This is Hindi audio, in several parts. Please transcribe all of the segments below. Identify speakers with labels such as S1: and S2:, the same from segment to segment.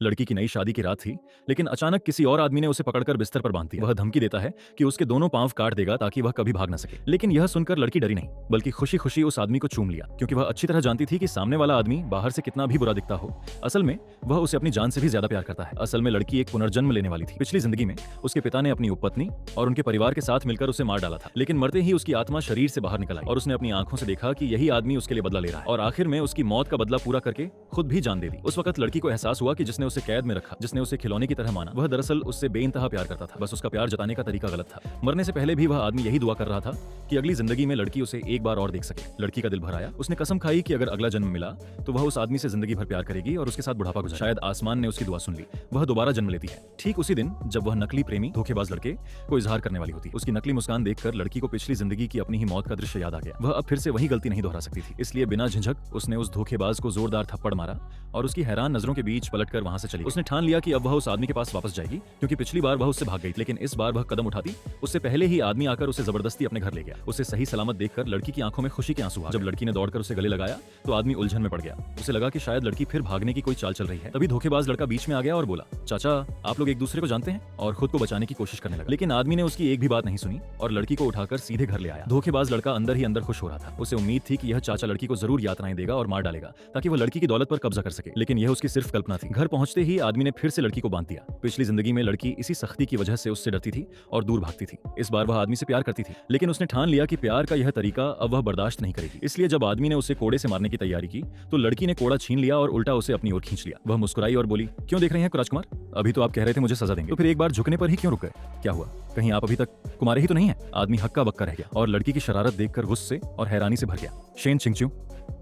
S1: लड़की की नई शादी की रात थी, लेकिन अचानक किसी और आदमी ने उसे पकड़कर बिस्तर पर बांध दिया। वह धमकी देता है कि उसके दोनों पांव काट देगा ताकि वह कभी भाग न सके। लेकिन यह सुनकर लड़की डरी नहीं, बल्कि खुशी खुशी उस आदमी को चूम लिया, क्योंकि वह अच्छी तरह जानती थी कि सामने वाला आदमी बाहर से कितना भी बुरा दिखता हो, असल में वह उसे अपनी जान से भी ज्यादा प्यार करता है। असल में लड़की एक पुनर्जन्म लेने वाली थी। पिछली जिंदगी में उसके पिता ने अपनी उपपत्नी और उनके परिवार के साथ मिलकर उसे मार डाला था, लेकिन मरते ही उसकी आत्मा शरीर से बाहर निकल आई और उसने अपनी आंखों से देखा कि यही आदमी उसके लिए बदला ले रहा है और आखिर में उसकी मौत का बदला पूरा करके खुद भी जान दे दी। उस वक्त लड़की को एहसास हुआ कि जिसने उसे कैद में रखा, जिसने उसे खिलौने की तरह माना, वह दरअसल उससे बेइंतहा प्यार करता था। बस उसका प्यार जताने का तरीका गलत था। मरने से पहले भी वह आदमी यही दुआ कर रहा था कि अगली जिंदगी में लड़की उसे एक बार और देख सके। लड़की का दिल भर आया। उसने कसम खाई कि अगर अगला जन्म मिला तो वह उस आदमी से जिंदगी भर प्यार करेगी और उसके साथ बुढ़ापा गुजारेगी। शायद आसमान ने उसकी दुआ सुन ली, वह दोबारा जन्म लेती है। ठीक उसी दिन जब वह नकली प्रेमी धोखेबाज लड़के को इजहार करने वाली होती, उसकी नकली मुस्कान देखकर लड़की को पिछली जिंदगी की अपनी ही मौत का दृश्य याद आ गया। वह अब फिर से वही गलती नहीं दोहरा सकती थी, इसलिए बिना झिझक उसने उस धोखेबाज को जोरदार थप्पड़ मारा और उसकी हैरान नजरों के बीच पलटकर वहां से चली। उसने ठान लिया कि अब वह उस आदमी के पास वापस जाएगी, क्योंकि पिछली बार वह उससे भाग गई, लेकिन इस बार वह कदम उठाती उससे पहले ही आदमी आकर उसे जबरदस्ती अपने घर ले गया। उसे सही सलामत देखकर लड़की की आंखों में खुशी के आंसू आ। जब लड़की ने दौड़कर उसे गले लगाया तो आदमी उलझन में पड़ गया। उसे लगा कि शायद लड़की फिर भागने की कोई चाल चल रही है। तभी धोखेबाज लड़का बीच में आ गया और बोला, चाचा आप लोग एक दूसरे को जानते हैं, और खुद को बचाने की कोशिश करने लगा। लेकिन आदमी ने उसकी एक भी बात नहीं सुनी और लड़की को उठाकर सीधे घर ले आया। धोखेबाज लड़का अंदर ही अंदर खुश हो रहा था। उसे उम्मीद थी कि यह चाचा लड़की को जरूर यातनाएं देगा और मार डालेगा ताकि वह लड़की की दौलत पर कब्जा कर सके, लेकिन यह उसकी सिर्फ कल्पना थी। घर पहुंचते ही आदमी ने फिर से लड़की को बांध दिया। पिछली जिंदगी में लड़की इसी सख्ती की वजह से उससे डरती थी और दूर भागती थी। इस बार वह आदमी से प्यार करती थी, लेकिन उसने ठान लिया कि प्यार का यह तरीका अब वह बर्दाश्त नहीं करेगी। इसलिए जब आदमी ने उसे कोड़े से मारने की तैयारी की तो लड़की ने कोड़ा छीन लिया और उल्टा उसे अपनी ओर खींच लिया। वह मुस्कुराई और बोली, क्यों देख रहे हैं राजकुमार, अभी तो आप कह रहे थे मुझे सजा देंगे, तो फिर एक बार झुकने पर ही क्यों रुक गए? क्या हुआ, कहीं आप अभी तक कुमारे ही तो नहीं है? आदमी हक्का बक्का रह गया और लड़की की शरारत देखकर गुस्से और हैरानी से भर गया। शेन चिंगचू,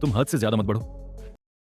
S1: तुम हद से ज्यादा मत बढ़ो।